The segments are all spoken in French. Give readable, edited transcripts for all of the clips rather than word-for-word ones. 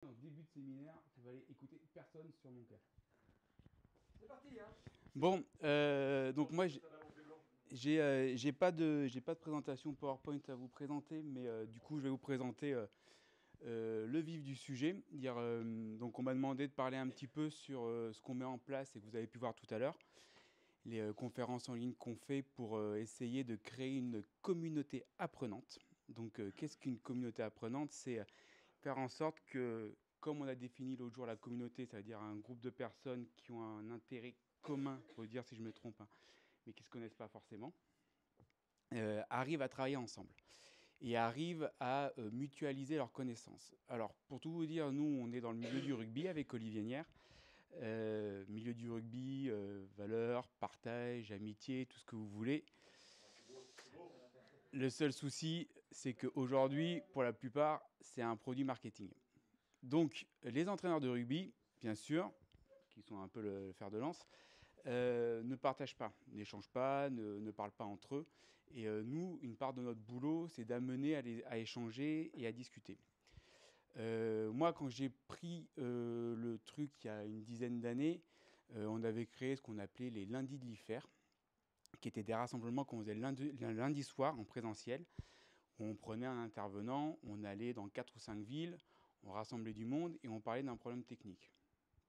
En début de séminaire, tu vas aller écouter personne sur mon cas. C'est parti, hein. Bon, donc moi j'ai pas de présentation PowerPoint à vous présenter, mais du coup je vais vous présenter le vif du sujet. Donc on m'a demandé de parler un petit peu sur ce qu'on met en place et que vous avez pu voir tout à l'heure, les conférences en ligne qu'on fait pour essayer de créer une communauté apprenante. Donc qu'est-ce qu'une communauté apprenante? C'est faire en sorte que, comme on a défini l'autre jour la communauté, c'est-à-dire un groupe de personnes qui ont un intérêt commun, il faut dire si je me trompe, hein, mais qui ne se connaissent pas forcément, arrivent à travailler ensemble et arrivent à mutualiser leurs connaissances. Alors, pour tout vous dire, nous, on est dans le milieu du rugby avec Olivier Nière. Milieu du rugby, valeurs, partage, amitié, tout ce que vous voulez. Le seul souci, c'est qu'aujourd'hui, pour la plupart, c'est un produit marketing. Donc, les entraîneurs de rugby, bien sûr, qui sont un peu le fer de lance, ne partagent pas, n'échangent pas, ne parlent pas entre eux. Et nous, une part de notre boulot, c'est d'amener à échanger et à discuter. Moi, quand j'ai pris le truc il y a une dizaine d'années, on avait créé ce qu'on appelait les lundis de l'IFER, qui étaient des rassemblements qu'on faisait lundi soir en présentiel. On prenait un intervenant, on allait dans 4 ou 5 villes, on rassemblait du monde et on parlait d'un problème technique.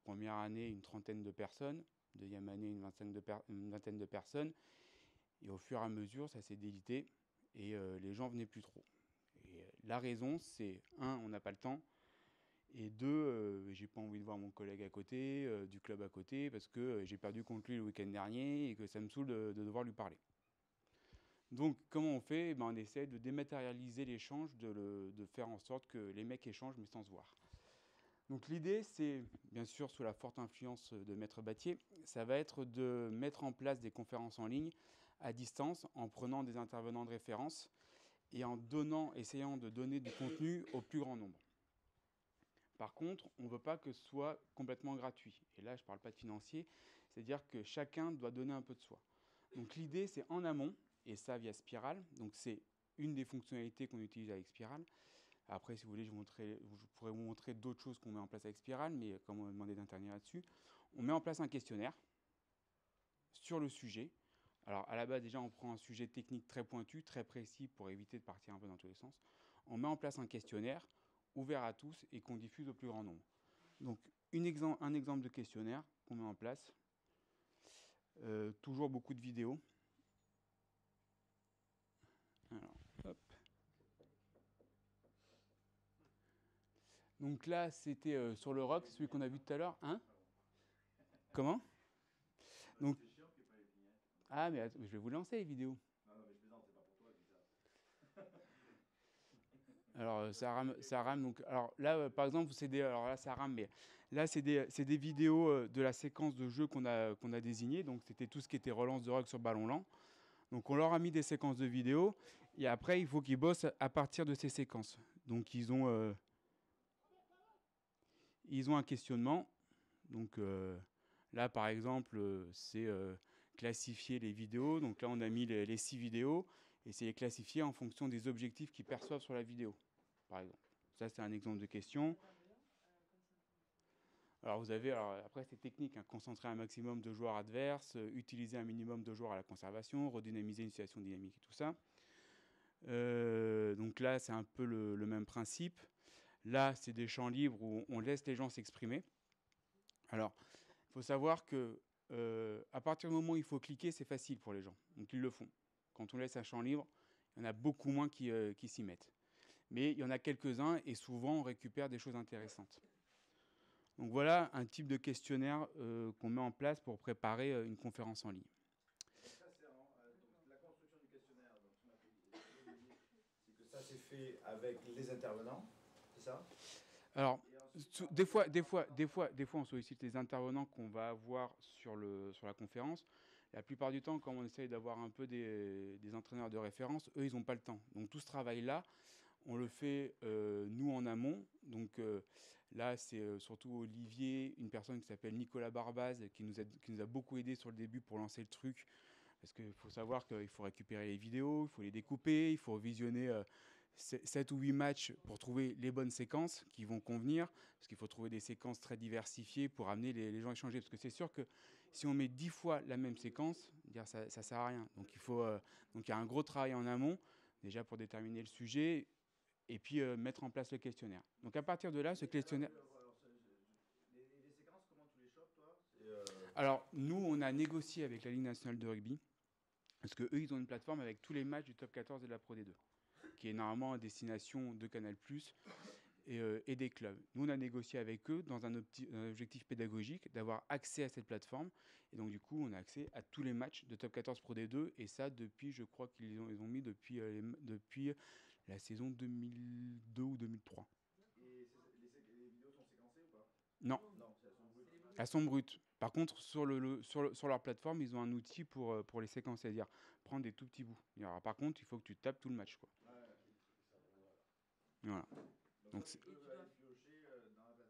Première année, une trentaine de personnes. Deuxième année, une vingtaine de personnes. Et au fur et à mesure, ça s'est délité et les gens venaient plus trop. Et la raison, c'est un, on n'a pas le temps. Et deux, j'ai pas envie de voir mon collègue à côté, du club à côté, parce que j'ai perdu contre lui le week-end dernier et que ça me saoule de devoir lui parler. Donc, comment on fait? On essaie de dématérialiser l'échange, de faire en sorte que les mecs échangent, mais sans se voir. Donc, l'idée, c'est, bien sûr, sous la forte influence de Maître Battier, ça va être de mettre en place des conférences en ligne à distance, en prenant des intervenants de référence et en essayant de donner du contenu au plus grand nombre. Par contre, on ne veut pas que ce soit complètement gratuit. Et là, je ne parle pas de financier, c'est-à-dire que chacun doit donner un peu de soi. Donc l'idée, c'est en amont, et ça via Spiral. Donc c'est une des fonctionnalités qu'on utilise avec Spiral. Après, si vous voulez, je pourrais vous montrer d'autres choses qu'on met en place avec Spiral, mais comme on m'a demandé d'intervenir là-dessus, on met en place un questionnaire sur le sujet. Alors à la base, déjà, on prend un sujet technique très pointu, très précis, pour éviter de partir un peu dans tous les sens. On met en place un questionnaire ouvert à tous et qu'on diffuse au plus grand nombre. Donc un exemple de questionnaire qu'on met en place. Toujours beaucoup de vidéos. Alors, hop. Donc là, c'était sur le rock, celui qu'on a vu tout à l'heure. Hein? Comment? Donc, ah, mais je vais vous lancer les vidéos. Non, non, mais je plaisante, c'est pas pour toi, je dis ça. Alors, ça rame. Donc, alors là, par exemple, alors là, ça rame, mais là, c'est des vidéos de la séquence de jeu qu'on a désignée. Donc, c'était tout ce qui était relance de rock sur ballon lent. Donc, on leur a mis des séquences de vidéos. Et après, il faut qu'ils bossent à partir de ces séquences. Donc, ils ont un questionnement. Donc, là, par exemple, c'est classifier les vidéos. Donc là, on a mis les 6 vidéos. Et c'est les classifier en fonction des objectifs qu'ils perçoivent sur la vidéo, par exemple. Ça, c'est un exemple de question. Alors, vous avez, après, c'est technique, hein, concentrer un maximum de joueurs adverses, utiliser un minimum de joueurs à la conservation, redynamiser une situation dynamique et tout ça. Donc là, c'est un peu le même principe. Là, c'est des champs libres où on laisse les gens s'exprimer. Alors, il faut savoir que à partir du moment où il faut cliquer, c'est facile pour les gens. Donc, ils le font. Quand on laisse un champ libre, il y en a beaucoup moins qui s'y mettent. Mais il y en a quelques-uns et souvent, on récupère des choses intéressantes. Donc voilà un type de questionnaire qu'on met en place pour préparer une conférence en ligne. Donc ça, c'est donc la construction du questionnaire, donc ce qu'on appelle, c'est que ça c'est fait avec les intervenants, c'est ça? Alors, Ensuite, des fois, on sollicite les intervenants qu'on va avoir sur la conférence. La plupart du temps, quand on essaye d'avoir un peu des entraîneurs de référence, eux, ils n'ont pas le temps. Donc tout ce travail-là, on le fait nous en amont. Donc là, c'est surtout Olivier, une personne qui s'appelle Nicolas Barbaz, qui nous a beaucoup aidé sur le début pour lancer le truc. Parce qu'il faut savoir qu'il faut récupérer les vidéos, il faut les découper, il faut visionner 7 ou 8 matchs pour trouver les bonnes séquences qui vont convenir, parce qu'il faut trouver des séquences très diversifiées pour amener les gens à échanger. Parce que c'est sûr que si on met 10 fois la même séquence, ça ne sert à rien. Donc il y a un gros travail en amont, déjà pour déterminer le sujet, et puis mettre en place le questionnaire. Donc à partir de là, ce questionnaire... Les séquences, comment tu les chopes, toi? Alors, nous, on a négocié avec la Ligue nationale de rugby, parce qu'eux, ils ont une plateforme avec tous les matchs du top 14 et de la Pro D2, qui est normalement à destination de Canal+, et des clubs. Nous, on a négocié avec eux dans un objectif pédagogique d'avoir accès à cette plateforme. Et donc, du coup, on a accès à tous les matchs de top 14 Pro D2, et ça, depuis, je crois qu'ils ont mis depuis la saison 2002 ou 2003. Et les vidéos sont séquencées ou pas? Non. Non, elles sont brutes. Elles sont brutes. Par contre, sur leur plateforme, ils ont un outil pour les séquencer, c'est-à-dire prendre des tout petits bouts. Alors, par contre, il faut que tu tapes tout le match, quoi. Voilà. Donc, tu peux aller piocher dans la plateforme?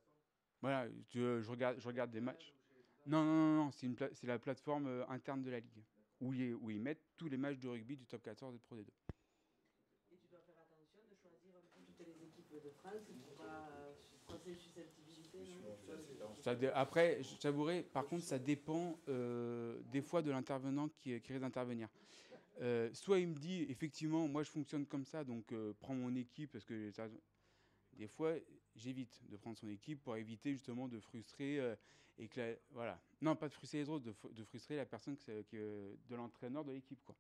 Voilà, je regarde des matchs. Non, c'est la plateforme interne de la Ligue, où ils mettent tous les matchs de rugby du top 14 et de Pro D2. Et tu dois faire attention de choisir un peu toutes les équipes de France pour pas froisser susceptibilité. Après, je t'avouerai, par contre, ça dépend des fois de l'intervenant qui risque d'intervenir. Soit il me dit, effectivement, moi je fonctionne comme ça, donc prends mon équipe, parce que des fois, j'évite de prendre son équipe pour éviter justement de frustrer voilà. Non, pas de frustrer les autres, de frustrer la personne de l'entraîneur de l'équipe, quoi.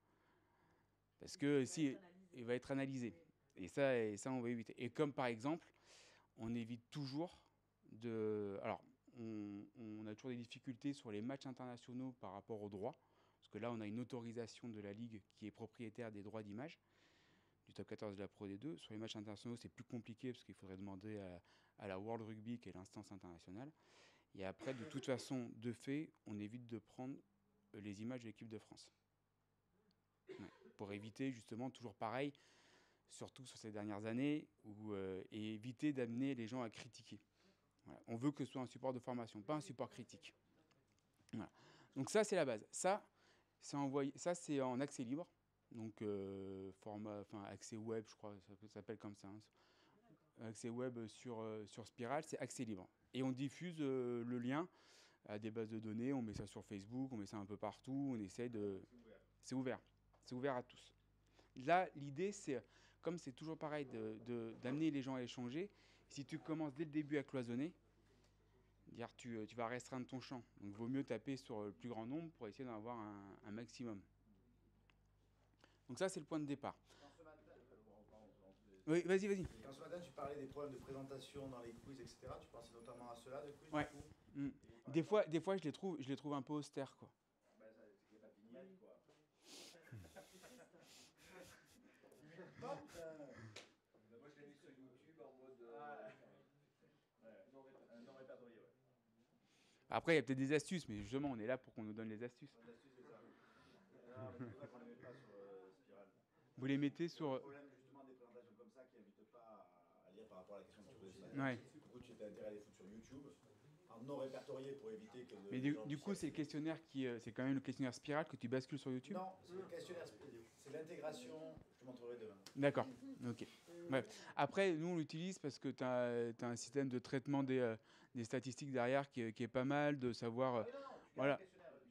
Parce que si il va être analysé. Et ça, on va éviter. Et comme par exemple, on évite toujours de... Alors, on a toujours des difficultés sur les matchs internationaux par rapport aux droits. Parce que là, on a une autorisation de la Ligue qui est propriétaire des droits d'image du top 14 de la Pro D2. Sur les matchs internationaux, c'est plus compliqué parce qu'il faudrait demander à la World Rugby, qui est l'instance internationale. Et après, de toute façon, de fait, on évite de prendre les images de l'équipe de France. Ouais. Pour éviter, justement, toujours pareil, surtout sur ces dernières années, et éviter d'amener les gens à critiquer. Voilà. On veut que ce soit un support de formation, pas un support critique. Voilà. Donc ça, c'est la base. Ça, c'est en accès libre. Donc, accès web, je crois, ça s'appelle comme ça. Hein. Accès web sur Spiral, c'est accès libre. Et on diffuse le lien à des bases de données, on met ça sur Facebook, on met ça un peu partout, on essaye de... C'est ouvert. C'est ouvert à tous. Là, l'idée, c'est, comme c'est toujours pareil, d'amener les gens à échanger. Si tu commences dès le début à cloisonner, tu vas restreindre ton champ. Donc, il vaut mieux taper sur le plus grand nombre pour essayer d'en avoir un maximum. Donc ça, c'est le point de départ. Oui, vas-y. Quand ce matin, tu parlais des problèmes de présentation dans les quiz, etc., tu pensais notamment à cela, de quiz, ouais. Du coup Des fois, je les trouve un peu austères, quoi. Ben, il n'y a pas de vignette, quoi. Moi, je l'ai mis sur YouTube en mode non répertorié, ouais. Après, il y a peut-être des astuces, mais justement, on est là pour qu'on nous donne les astuces. Les astuces, c'est ça. Non, mais c'est pour ça qu'on ne les met pas sur Spiral. Vous les mettez sur... Le problème, justement, des présentations comme ça qui n'invitent pas à lire par rapport à la question que tu posais ce matin. Ouais. Du coup, tu as intérêt à les foutre sur YouTube, en non répertorié pour éviter que... Mais du coup, c'est le questionnaire c'est quand même le questionnaire Spiral que tu bascules sur YouTube? Non, c'est le questionnaire Spiral. C'est l'intégration, je te montrerai demain. D'accord, ok. Ouais. Après, nous, on l'utilise parce que tu as un système de traitement des statistiques derrière qui est pas mal, de savoir... Oui, non, voilà. Tu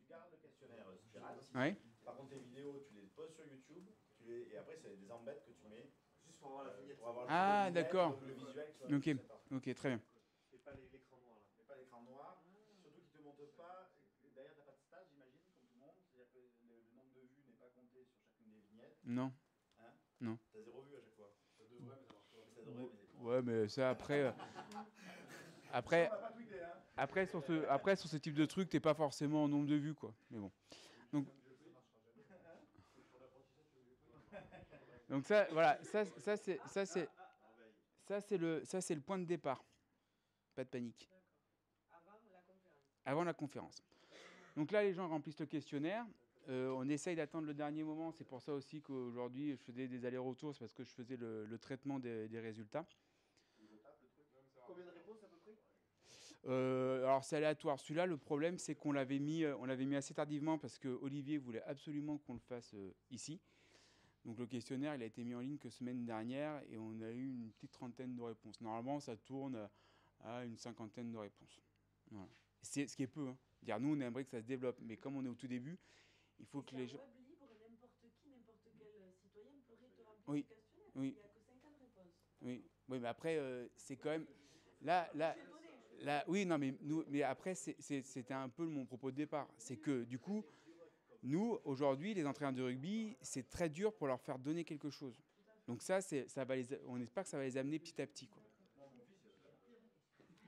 gardes le questionnaire Spiral. Ouais. Par contre, tes vidéos, tu les poses sur YouTube, et après, c'est des embêtes que tu mets. Juste pour avoir la vignette. Ah, d'accord. Le visuel, ok, très bien. Et pas l'écran noir, là. Et pas l'écran noir. Surtout qu'il ne te montre pas... D'ailleurs, tu n'as pas de stats, j'imagine, comme tout le monde. C'est-à-dire que le nombre de vues n'est pas compté sur chacune des vignettes. Non. Hein? Non. Tu as 0 vue à chaque fois. Ça devrait, mais ça marche pas. Ça devrait, mais... Ouais, mais ça, après... Après, sur ce type de truc, t'es pas forcément en nombre de vues, quoi. Mais bon. Donc ça, voilà, ça c'est le point de départ. Pas de panique. Avant la conférence. Donc là, les gens remplissent le questionnaire. On essaye d'attendre le dernier moment. C'est pour ça aussi qu'aujourd'hui, je faisais des allers-retours. C'est parce que je faisais le traitement des résultats. Combien de réponses à peu près? Alors c'est aléatoire. Celui-là, le problème, c'est qu'on l'avait mis assez tardivement parce que Olivier voulait absolument qu'on le fasse ici. Donc le questionnaire, il a été mis en ligne que semaine dernière et on a eu une petite trentaine de réponses. Normalement, ça tourne à une cinquantaine de réponses. Voilà. C'est ce qui est peu. Hein. Dire, nous, on aimerait que ça se développe, mais comme on est au tout début, il faut que les gens... web libre, n'importe qui, n'importe quel citoyen pourrait te remplir Oui, ce questionnaire. oui. Il n'y a que 50 réponses. Oui, oui, mais après, c'est quand même... Là, oui, non, mais après, c'était un peu mon propos de départ. C'est que, du coup, nous, aujourd'hui, les entraîneurs de rugby, c'est très dur pour leur faire donner quelque chose. Donc ça on espère que ça va les amener petit à petit, quoi.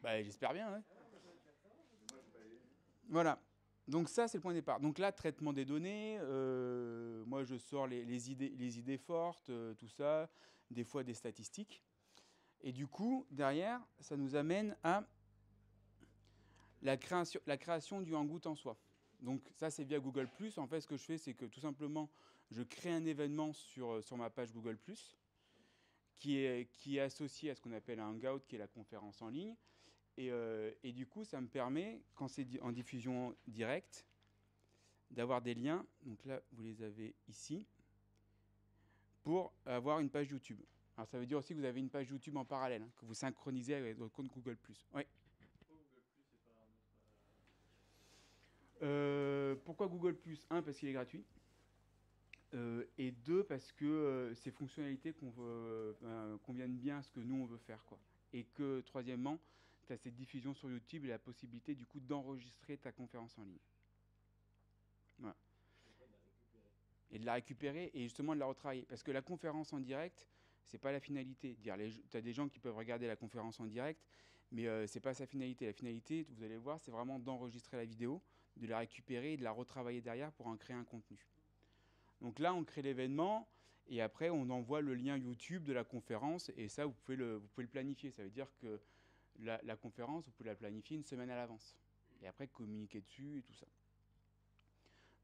Bah, j'espère bien, hein. Voilà. Donc ça, c'est le point de départ. Donc là, traitement des données, moi, je sors les idées fortes, tout ça, des fois des statistiques. Et du coup, derrière, ça nous amène à la création du Hangout en soi. Donc ça, c'est via Google+. En fait, ce que je fais, c'est que tout simplement, je crée un événement sur ma page Google+, qui est associé à ce qu'on appelle un Hangout, qui est la conférence en ligne. Et du coup, ça me permet, quand c'est en diffusion directe, d'avoir des liens. Donc là, vous les avez ici, pour avoir une page YouTube. Alors ça veut dire aussi que vous avez une page YouTube en parallèle, hein, que vous synchronisez avec votre compte Google+. Oui. Pourquoi Google+? Un, parce qu'il est gratuit. Et deux, parce que ces fonctionnalités conviennent bien à ce que nous, on veut faire, quoi. Et que, troisièmement, tu as cette diffusion sur YouTube et la possibilité, du coup, d'enregistrer ta conférence en ligne. Voilà. Et de la récupérer et justement de la retravailler. Parce que la conférence en direct, c'est pas la finalité. Tu as des gens qui peuvent regarder la conférence en direct, mais c'est pas sa finalité. La finalité, vous allez voir, c'est vraiment d'enregistrer la vidéo, de la récupérer et de la retravailler derrière pour en créer un contenu. Donc là, on crée l'événement et après, on envoie le lien YouTube de la conférence et ça, vous pouvez le planifier. Ça veut dire que la conférence, vous pouvez la planifier une semaine à l'avance. Et après, communiquer dessus et tout ça.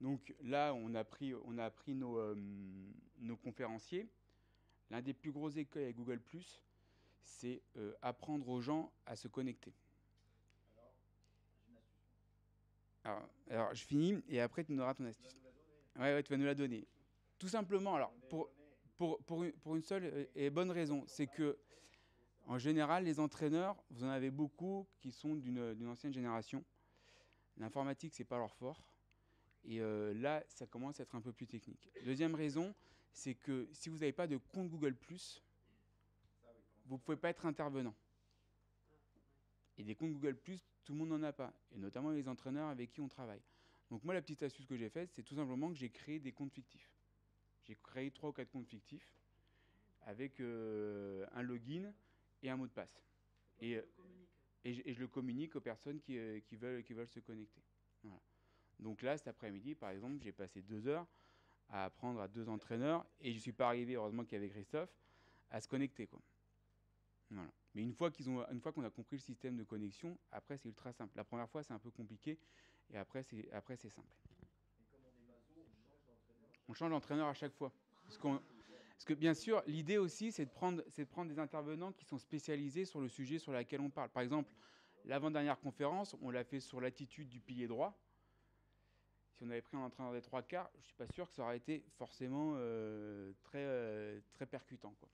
Donc là, on a pris nos conférenciers. L'un des plus gros écueils avec Google+, c'est apprendre aux gens à se connecter. Alors, je finis et après, tu nous donneras ton astuce. Ouais, tu vas nous la donner. Tout simplement, alors, pour une seule et bonne raison, c'est que, en général, les entraîneurs, vous en avez beaucoup qui sont d'une ancienne génération. L'informatique, c'est pas leur fort. Et là, ça commence à être un peu plus technique. Deuxième raison, c'est que si vous n'avez pas de compte Google+, vous ne pouvez pas être intervenant. Et des comptes Google+, tout le monde n'en a pas. Et notamment les entraîneurs avec qui on travaille. Donc moi, la petite astuce que j'ai faite, c'est tout simplement que j'ai créé des comptes fictifs. J'ai créé 3 ou 4 comptes fictifs avec un login et un mot de passe. Et je le communique aux personnes qui veulent se connecter. Voilà. Donc là, cet après-midi, par exemple, j'ai passé 2 heures à apprendre à 2 entraîneurs et je ne suis pas arrivé, heureusement qu'il y avait Christophe, à se connecter, quoi. Voilà. Mais une fois qu'on a compris le système de connexion, après c'est ultra simple. La première fois c'est un peu compliqué et après c'est simple. On change d'entraîneur à chaque fois. Parce que bien sûr, l'idée aussi c'est de prendre des intervenants qui sont spécialisés sur le sujet sur lequel on parle. Par exemple, l'avant-dernière conférence, on l'a fait sur l'attitude du pilier droit. Si on avait pris un entraîneur des 3 quarts, je ne suis pas sûr que ça aurait été forcément très percutant, quoi.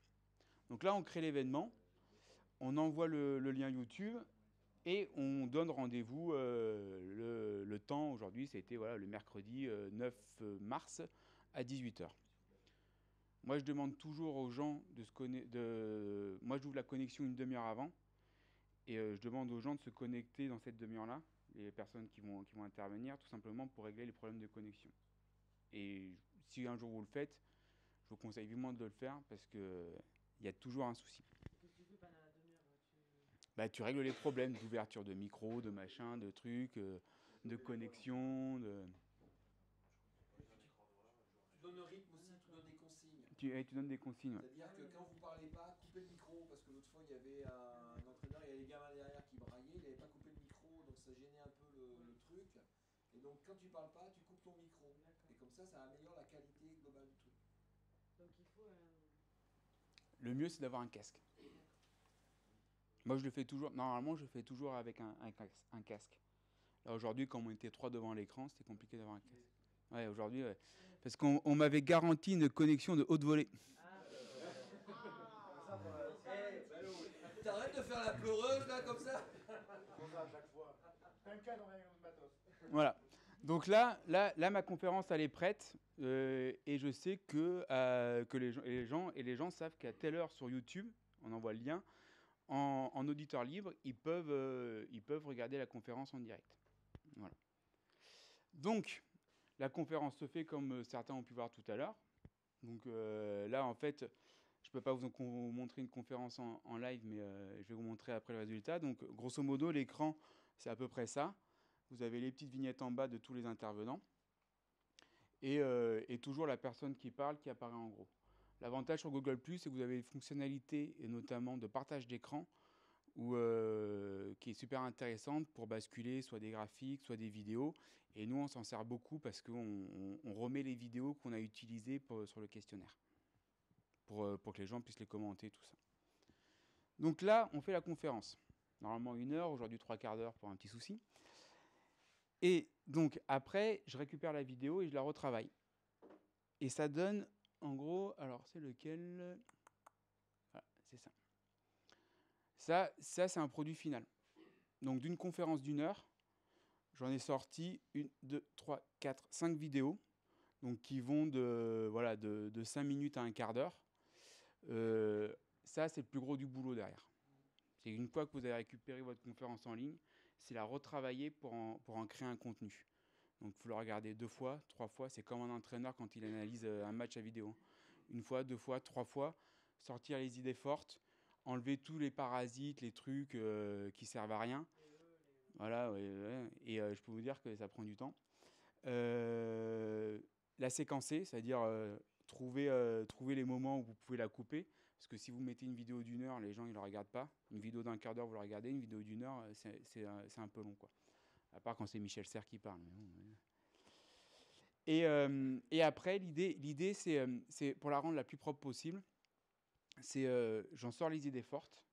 Donc là, on crée l'événement, on envoie le lien YouTube et on donne rendez-vous le temps. Aujourd'hui, c'était le mercredi 9 mars à 18h. Moi, je demande toujours aux gens moi, j'ouvre la connexion une demi-heure avant et je demande aux gens de se connecter dans cette demi-heure-là, les personnes qui vont intervenir, tout simplement pour régler les problèmes de connexion. Et si un jour vous le faites, je vous conseille vivement de le faire parce qu'il y a toujours un souci. Tu règles les problèmes d'ouverture de micro, de machin, de trucs, de connexion. Tu donnes le rythme aussi, tu donnes des consignes. Tu donnes des consignes. Ouais. C'est-à-dire que quand vous ne parlez pas, coupez le micro, parce que l'autre fois, il y avait un entraîneur, il y avait les gamins derrière qui braillaient, il n'avait pas coupé le micro, donc ça gênait un peu le truc. Et donc quand tu ne parles pas, tu coupes ton micro. Et comme ça améliore la qualité globale du truc. Donc il faut Le mieux, c'est d'avoir un casque. Moi, je le fais toujours. Normalement, je fais toujours avec un casque. Là, aujourd'hui, comme on était 3 devant l'écran, c'était compliqué d'avoir un casque. Ouais, aujourd'hui, ouais. Parce qu'on m'avait garanti une connexion de haute volée. T'arrêtes de faire la pleureuse là comme ça? Voilà. Donc là, ma conférence, elle est prête. Et je sais que les gens savent qu'à telle heure sur YouTube, on envoie le lien, en auditeur libre, ils peuvent regarder la conférence en direct. Voilà. Donc, la conférence se fait comme certains ont pu voir tout à l'heure. Donc là, en fait, je ne peux pas vous montrer une conférence en live, mais je vais vous montrer après le résultat. Donc, grosso modo, l'écran, c'est à peu près ça. Vous avez les petites vignettes en bas de tous les intervenants. Et toujours la personne qui parle qui apparaît en gros. L'avantage sur Google+, c'est que vous avez des fonctionnalités, et notamment de partage d'écran, qui est super intéressante pour basculer soit des graphiques, soit des vidéos. Et nous, on s'en sert beaucoup parce qu'on remet les vidéos qu'on a utilisées sur le questionnaire pour que les gens puissent les commenter, tout ça. Donc là, on fait la conférence. Normalement 1 heure, aujourd'hui 3/4 d'heure pour un petit souci. Et donc après, je récupère la vidéo et je la retravaille. Et ça donne, en gros, alors c'est lequel? Voilà, c'est ça. Ça, c'est un produit final. Donc d'une conférence d'1 heure, j'en ai sorti 1, 2, 3, 4, 5 vidéos, donc qui vont de 5 minutes à 1/4 d'heure. Ça, c'est le plus gros du boulot derrière. C'est une fois que vous avez récupéré votre conférence en ligne, c'est la retravailler pour en créer un contenu. Donc il faut le regarder 2 fois, 3 fois. C'est comme un entraîneur quand il analyse un match à vidéo. 1 fois, 2 fois, 3 fois. Sortir les idées fortes, enlever tous les parasites, les trucs qui servent à rien. Voilà, ouais. Et je peux vous dire que ça prend du temps. La séquencer, c'est-à-dire trouver les moments où vous pouvez la couper. Parce que si vous mettez une vidéo d'1 heure, les gens ne la regardent pas. Une vidéo d'1/4 d'heure, vous la regardez. Une vidéo d'1 heure, c'est un peu long, quoi. À part quand c'est Michel Serres qui parle. Et après, l'idée c'est pour la rendre la plus propre possible. J'en sors les idées fortes.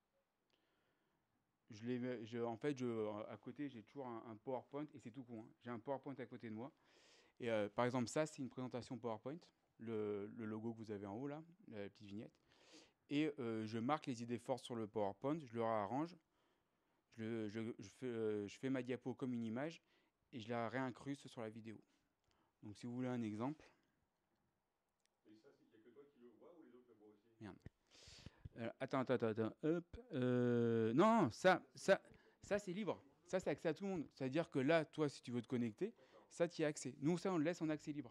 À côté, j'ai toujours un PowerPoint, et c'est tout con, hein. J'ai un PowerPoint à côté de moi. Et par exemple, ça, c'est une présentation PowerPoint, le logo que vous avez en haut, là, la petite vignette. Et je marque les idées fortes sur le PowerPoint, je le réarrange, je fais ma diapo comme une image, et je la réincruste sur la vidéo. Donc, si vous voulez un exemple. Et ça, il n'y a que toi qui le vois ou les autres le voient aussi? Merde. Attends. Hop. Non, ça c'est libre. Ça, c'est accès à tout le monde. C'est-à-dire que là, toi, si tu veux te connecter, ça, tu y as accès. Nous, ça, on le laisse en accès libre.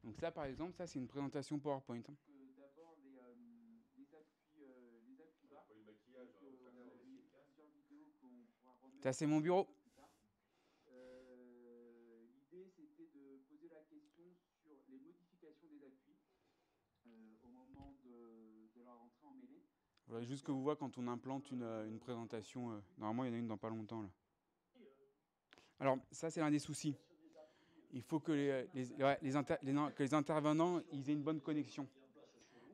Donc ça, par exemple, ça, c'est une présentation PowerPoint. D'abord, les appuis bas. Pour les maquillages, Ça, c'est mon bureau. L'idée, c'était de poser la question sur les modifications des appuis au moment de leur entrée en mêlée. Voilà, juste que vous voyez quand on implante une présentation. Normalement, il y en a une dans pas longtemps, là. Alors, ça, c'est l'un des soucis. Il faut que que les intervenants ils aient une bonne connexion.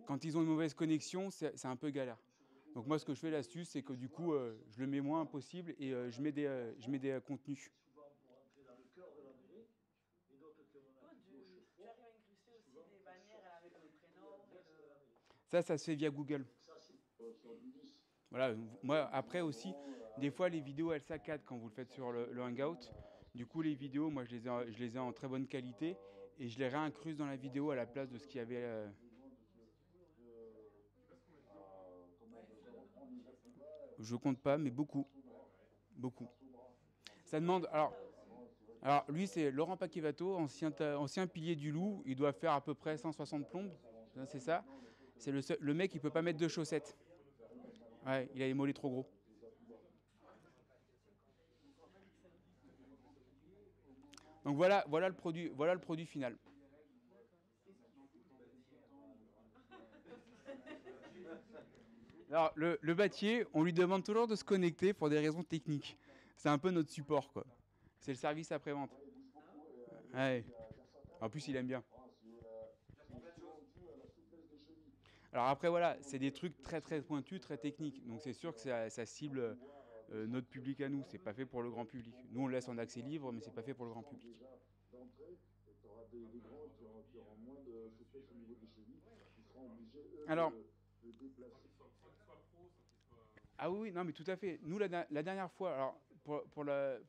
Quand ils ont une mauvaise connexion, c'est un peu galère. Donc moi, ce que je fais, l'astuce, c'est que du coup, je le mets moins possible et je mets des contenus. Tu arrives à incruster aussi des bannières avec le prénom et le... Ça se fait via Google. Voilà. Moi, après aussi, des fois, les vidéos, elles saccadent quand vous le faites sur le Hangout. Du coup, les vidéos, moi, je les ai en très bonne qualité et je les réincruste dans la vidéo à la place de ce qu'il y avait. Je compte pas, mais beaucoup. Ça demande... Alors lui, c'est Laurent Paquevato, ancien pilier du Loup. Il doit faire à peu près 160 plombes. C'est ça. C'est le mec qui peut pas mettre de chaussettes. Ouais, il a les mollets trop gros. Donc voilà le produit final. Alors le bâtier, on lui demande toujours de se connecter pour des raisons techniques. C'est un peu notre support, quoi. C'est le service après-vente. Ouais. En plus, il aime bien. Alors après, voilà, c'est des trucs très très pointus, très techniques. Donc c'est sûr que ça cible notre public à nous. C'est pas fait pour le grand public. Nous, on le laisse en accès libre, mais c'est pas fait pour le grand public. Alors, ah oui, non, mais tout à fait. Nous, la dernière fois, alors pour la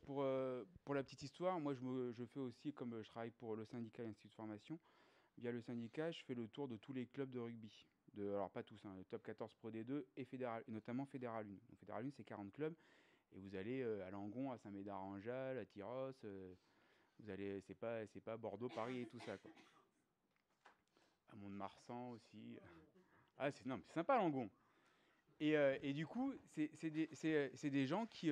petite histoire, moi, je fais aussi, comme je travaille pour le syndicat et l'Institut de formation, via le syndicat, je fais le tour de tous les clubs de rugby. Alors, pas tous, hein, le top 14 Pro D2 et, et notamment Fédéral 1. Donc, Fédéral 1, c'est 40 clubs. Et vous allez à Langon, à Saint-Médard-en-Jalles, à Tyros. Vous allez, c'est pas Bordeaux, Paris et tout ça, quoi. À Mont-de-Marsan aussi. Ah, non, mais c'est sympa, Langon. Et du coup, c'est des gens qui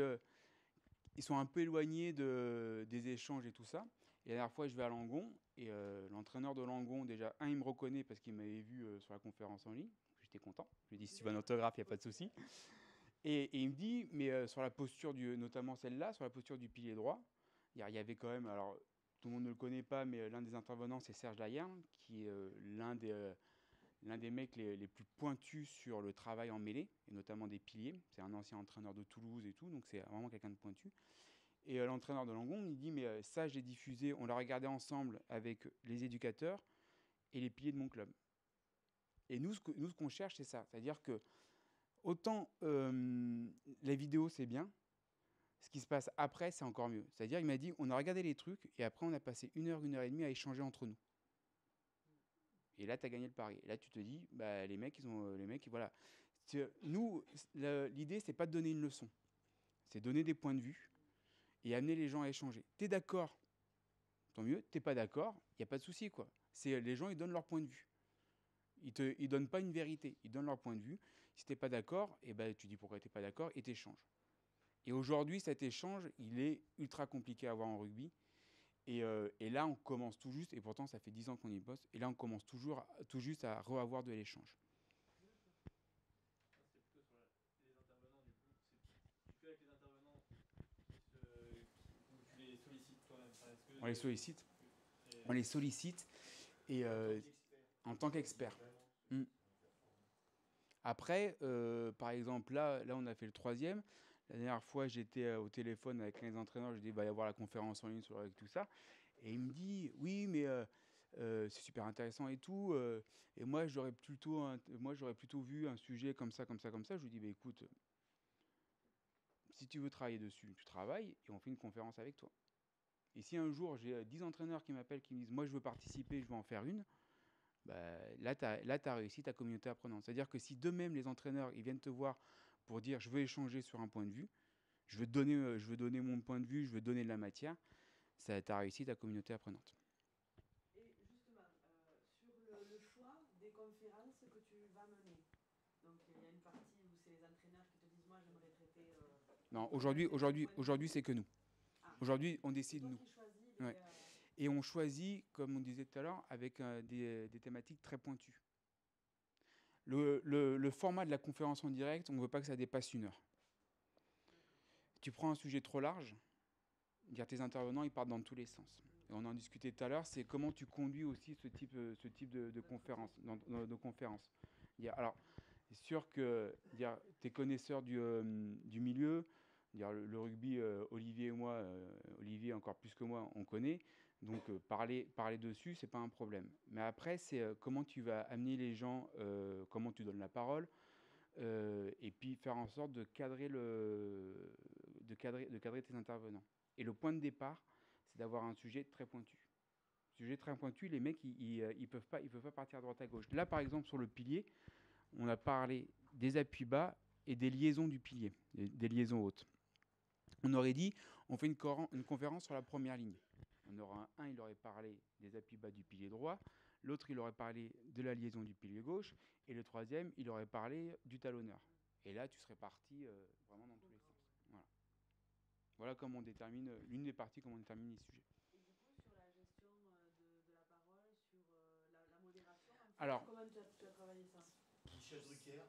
ils sont un peu éloignés des échanges et tout ça. Et la dernière fois, je vais à Langon, et l'entraîneur de Langon, déjà, il me reconnaît parce qu'il m'avait vu sur la conférence en ligne. J'étais content. Je lui ai dit, si tu veux un autographe, il n'y a pas de souci. Et il me dit, mais sur la posture, notamment celle-là, sur la posture du pilier droit, il y avait quand même, alors tout le monde ne le connaît pas, mais l'un des intervenants, c'est Serge Layerne, qui est l'un des mecs les plus pointus sur le travail en mêlée, et notamment des piliers. C'est un ancien entraîneur de Toulouse et tout, donc c'est vraiment quelqu'un de pointu. Et l'entraîneur de Langon me dit, mais ça, j'ai diffusé, on l'a regardé ensemble avec les éducateurs et les piliers de mon club. Et nous, ce qu'on cherche, c'est ça. C'est-à-dire que autant la vidéo, c'est bien, ce qui se passe après, c'est encore mieux. C'est-à-dire, il m'a dit, on a regardé les trucs, et après, on a passé 1 heure et demie à échanger entre nous. Et là, tu as gagné le pari. Et là, tu te dis, bah, les mecs, voilà. Nous, l'idée, c'est pas de donner une leçon. C'est donner des points de vue et amener les gens à échanger. Tu es d'accord, tant mieux. Tu n'es pas d'accord, il n'y a pas de souci, quoi. Les gens, ils donnent leur point de vue. Ils donnent pas une vérité, ils donnent leur point de vue. Si tu n'es pas d'accord, eh ben, tu dis pourquoi tu n'es pas d'accord et tu échanges. Et aujourd'hui, cet échange, il est ultra compliqué à avoir en rugby. Et là, on commence tout juste, et pourtant, ça fait 10 ans qu'on y bosse, et là, on commence tout juste à reavoir de l'échange. C'est plutôt sur les intervenants, du coup. Tu fais avec les intervenants où tu les sollicites toi-même. On les sollicite. On les sollicite, et en tant qu'expert. Après, par exemple, là, on a fait le 3e. La dernière fois, j'étais au téléphone avec un des entraîneurs, je lui ai dit, il va y avoir la conférence en ligne sur tout ça. Et il me dit, oui, mais c'est super intéressant et tout. Et moi, j'aurais plutôt vu un sujet comme ça, comme ça, comme ça. Je lui dis, bah, écoute, si tu veux travailler dessus, tu travailles et on fait une conférence avec toi. Et si un jour, j'ai 10 entraîneurs qui m'appellent, qui me disent, moi, je veux participer, je veux en faire une, bah, là, tu as réussi ta communauté apprenante. C'est-à-dire que si d'eux-mêmes, les entraîneurs, ils viennent te voir pour dire, je veux échanger sur un point de vue, je veux donner mon point de vue, je veux donner de la matière, tu as réussi ta communauté apprenante. Et justement, sur le choix des conférences que tu vas mener, donc il y a une partie où c'est les entraîneurs qui te disent, moi j'aimerais traiter... Non, aujourd'hui c'est que nous. Ah. Aujourd'hui, on décide nous. Ouais. Et on choisit, comme on disait tout à l'heure, avec des thématiques très pointues. Le format de la conférence en direct, on ne veut pas que ça dépasse 1 heure. Tu prends un sujet trop large, tes intervenants, ils partent dans tous les sens. Et on en discutait tout à l'heure, c'est comment tu conduis aussi ce type de conférence. Alors, c'est sûr que tu es connaisseur du milieu, le rugby, Olivier et moi, Olivier encore plus que moi, on connaît. Donc, parler dessus, ce n'est pas un problème. Mais après, c'est comment tu vas amener les gens, comment tu donnes la parole, et puis faire en sorte de cadrer tes intervenants. Et le point de départ, c'est d'avoir un sujet très pointu. Sujet très pointu, les mecs, ils peuvent pas partir à droite à gauche. Là, par exemple, sur le pilier, on a parlé des appuis bas et des liaisons du pilier, des liaisons hautes. On aurait dit, on fait une conférence sur la première ligne. On aura un, il aurait parlé des appuis bas du pilier droit, l'autre, il aurait parlé de la liaison du pilier gauche, et le troisième, il aurait parlé du talonneur. Et là, tu serais parti vraiment dans tous les sens. Voilà comment on détermine, l'une des parties, comment on détermine les sujets. Et du coup, sur la gestion de la parole, sur la modération, alors, comment tu as travaillé ça? Michel Drucker.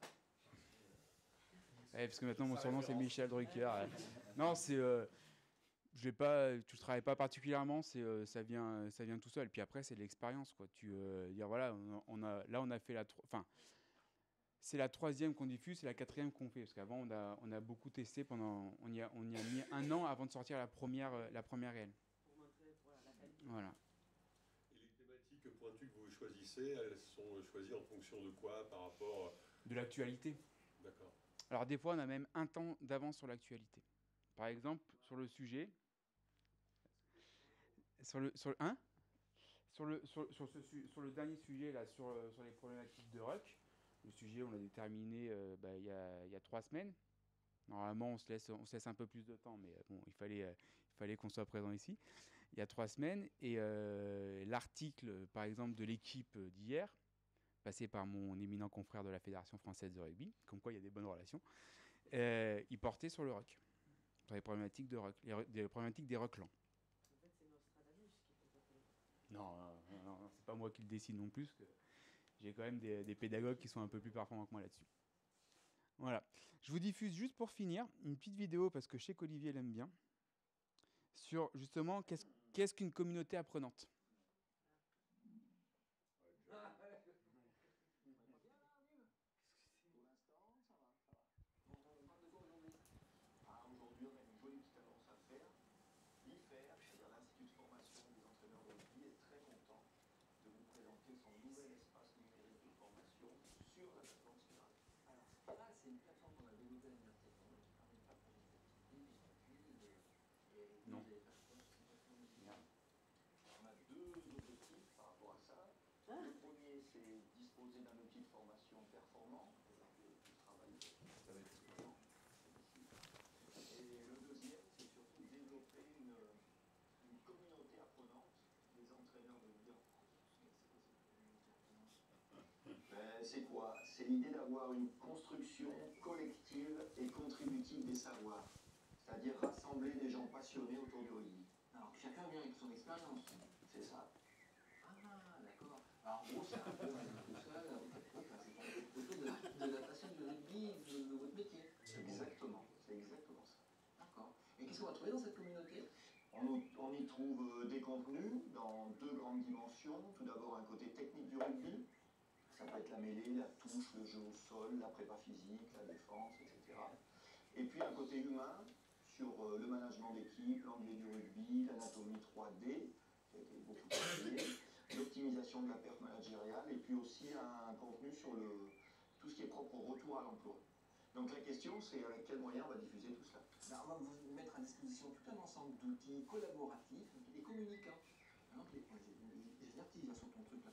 Parce que maintenant, mon surnom, c'est Michel Drucker. Non, c'est... tu ne travailles pas particulièrement, ça vient tout seul. Puis après, c'est de l'expérience, quoi. Voilà, on a fait C'est la 3e qu'on diffuse, c'est la 4e qu'on fait. Parce qu'avant, on a beaucoup testé pendant. On y a mis 1 an avant de sortir la première réelle. Pour montrer voilà, la qualité. Voilà. Et les thématiques pointues que vous choisissez, elles sont choisies en fonction de quoi par rapport. De l'actualité. D'accord. Alors, des fois, on a même un temps d'avance sur l'actualité. Par exemple, sur le sujet. Sur le dernier sujet, là, sur les problématiques de RUC, le sujet, on l'a déterminé il y a 3 semaines. Normalement, on se laisse un peu plus de temps, mais bon, il fallait qu'on soit présent ici. Il y a 3 semaines. Et l'article, par exemple, de l'équipe d'hier, passé par mon éminent confrère de la Fédération française de rugby, comme quoi il y a des bonnes relations, il portait sur le RUC, sur les problématiques de RUC, les problématiques des RUC-lents. En fait, c'est Nostradamus qui peut t'appeler. Non, c'est pas moi qui le décide non plus. J'ai quand même des pédagogues qui sont un peu plus performants que moi là-dessus. Voilà. Je vous diffuse juste pour finir une petite vidéo parce que je sais qu'Olivier l'aime bien sur justement qu'est-ce qu'une communauté apprenante. Aujourd'hui, on a une jolie petite annonce à faire. L'IFER, c'est-à-dire l'Institut de formation des entraîneurs de rugby, est très content de vous présenter son nouvel espace numérique de formation sur la plateforme Spiral. Alors, Spiral, c'est une plateforme qu'on a développée à l'Université de Londres qui permet de partager des activités, des Non. vous allez faire quoi sur cette plateforme digitale? On a 2 objectifs par rapport à ça. Le premier, c'est disposer d'un outil de formation performant, qui travaille avec les clients. Et le deuxième, c'est surtout développer une communauté apprenante des entraîneurs de rugby en France. C'est quoi? C'est l'idée d'avoir une construction collective et contributive des savoirs. C'est-à-dire rassembler des gens passionnés autour du rugby. Alors chacun vient avec son expérience. C'est ça. Ah, d'accord. Alors en gros, c'est un peu tout ça, de la passion du rugby, de votre métier. C'est exactement ça. D'accord. Et qu'est-ce qu'on va trouver dans cette communauté? On y trouve des contenus dans 2 grandes dimensions. Tout d'abord, un côté technique du rugby. Ça peut être la mêlée, la touche, le jeu au sol, la prépa physique, la défense, etc. Et puis un côté humain sur le management d'équipe, l'anglais du rugby, l'anatomie 3D, qui a été beaucoup travaillé, l'optimisation de la perf managériale, et puis aussi un contenu sur tout ce qui est propre au retour à l'emploi. Donc la question, c'est avec quels moyens on va diffuser tout cela? Ben, on va vous mettre à disposition tout un ensemble d'outils collaboratifs et communicants. J'ai vertige sur ton truc là.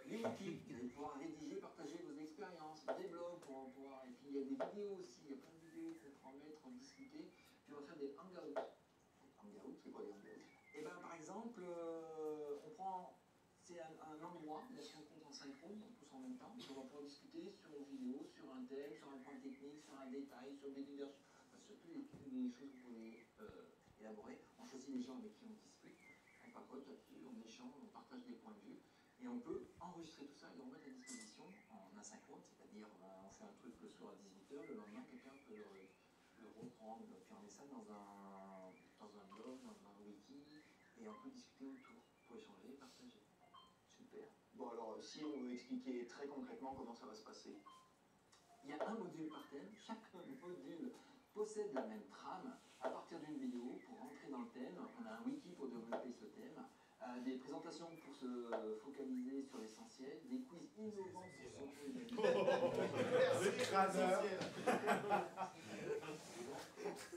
Les wikis, vous allez pouvoir rédiger, partager vos expériences, des blogs pour en pouvoir. Et puis il y a des vidéos aussi, il y a plein de vidéos pour en mettre, en discuter. Puis on va faire des hangouts. Hangouts, c'est quoi les hangouts? Et ben par exemple, on prend. C'est un endroit où on se rencontre en synchrone, tous en même temps, et on va pouvoir discuter sur une vidéo, sur un thème, sur un point technique, sur un détail, sur des leadership, sur toutes les choses que vous pouvez élaborer. On choisit les gens avec qui on discute, on papote là-dessus, on échange, on partage des points de vue, et on peut enregistrer tout ça et le remettre à disposition en asynchrone, c'est-à-dire on fait un truc le soir à 18h, le lendemain quelqu'un peut le reprendre, puis on met ça dans un blog, dans un wiki, et on peut discuter autour pour échanger et partager. Super. Bon alors, si on veut expliquer très concrètement comment ça va se passer. Il y a un module par thème, chaque module possède la même trame à partir d'une vidéo pour rentrer dans le thème. On a un wiki pour développer ce thème, des présentations pour se focaliser sur l'essentiel, des quiz innovants pour se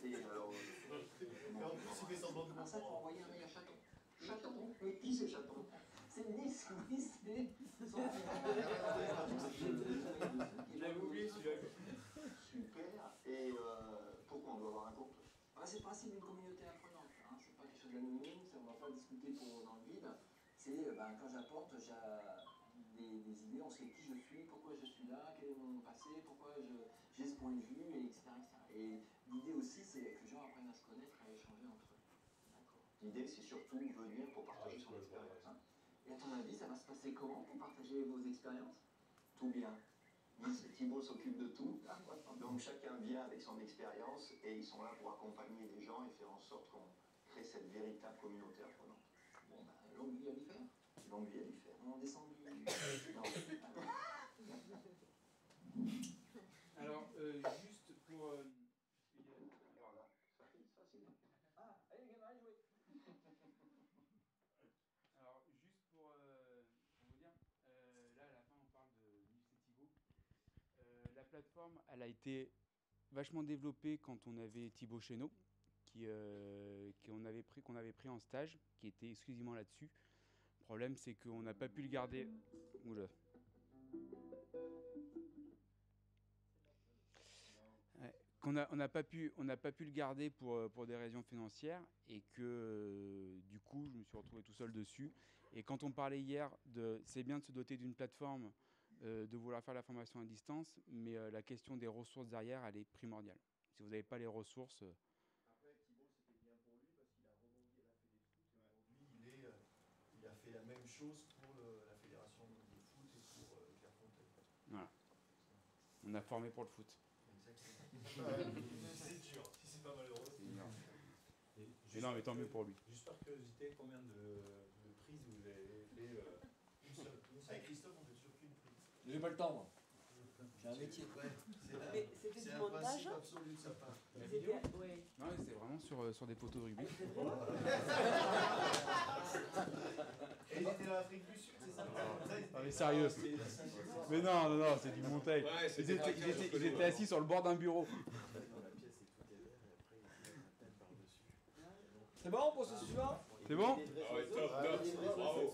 Et alors, Et en plus, il fait semblant de ça, il faut envoyer un mail à chaton. Chaton? Mais qui c'est chaton? C'est Nice, oui, c'est. J'avais oublié celui-là. Super. Et pourquoi on doit avoir un compte? C'est le principe d'une communauté apprenante. Hein. C'est pas quelque chose d'anonyme, on ne va pas discuter dans le vide. C'est quand j'apporte des idées, on sait qui je suis, pourquoi je suis là, quel est mon passé, pourquoi j'ai ce point de vue, etc. Et l'idée aussi, c'est que les gens apprennent à se connaître, à échanger entre eux. L'idée, c'est surtout venir pour partager son expérience. Hein. Et à ton avis, ça va se passer comment pour partager vos expériences? Tout bien. Thibaut s'occupe de tout. Donc chacun vient avec son expérience et ils sont là pour accompagner les gens et faire en sorte qu'on crée cette véritable communauté apprenante. Bon, longue vie à l'y faire. Longue vie à l'y faire. On descend du... Non. plateforme, elle a été vachement développée quand on avait Thibaut Chéneau, qu'on avait pris en stage, qui était exclusivement là-dessus. Le problème, c'est qu'on n'a pas pu le garder. Oula. Ouais. On n'a pas pu le garder pour des raisons financières et que du coup, je me suis retrouvé tout seul dessus. Et quand on parlait hier c'est bien de se doter d'une plateforme, de vouloir faire la formation à distance, mais la question des ressources derrière, elle est primordiale. Si vous n'avez pas les ressources... Après, Thibaut, c'était bien pour lui parce qu'il a rebondi à la Fédé de foot et aujourd'hui, il a fait la même chose pour la fédération de foot et pour Clairefontaine. Voilà. On a formé pour le foot. C'est dur, si c'est pas malheureux. Mais non, mais tant mieux pour lui. Juste par curiosité, combien de prises vous avez fait Une seule. Avec Christophe, on fait toujours qu'une prise. J'ai pas le temps, moi. J'ai un métier. Mais c'était du montage. Absolu de sa part. C'était, ouais. Non, mais c'était vraiment sur des poteaux de rugby. C'est vraiment. Et il était dans l'Afrique du Sud, c'est ça? Non, mais sérieux. Mais non, c'est du montage. Ouais, Ils étaient assis sur le bord d'un bureau. La pièce est toute vert et après il y a un thème par-dessus. C'est bon pour ce suivant? C'est bon? Ah ouais, top, bravo.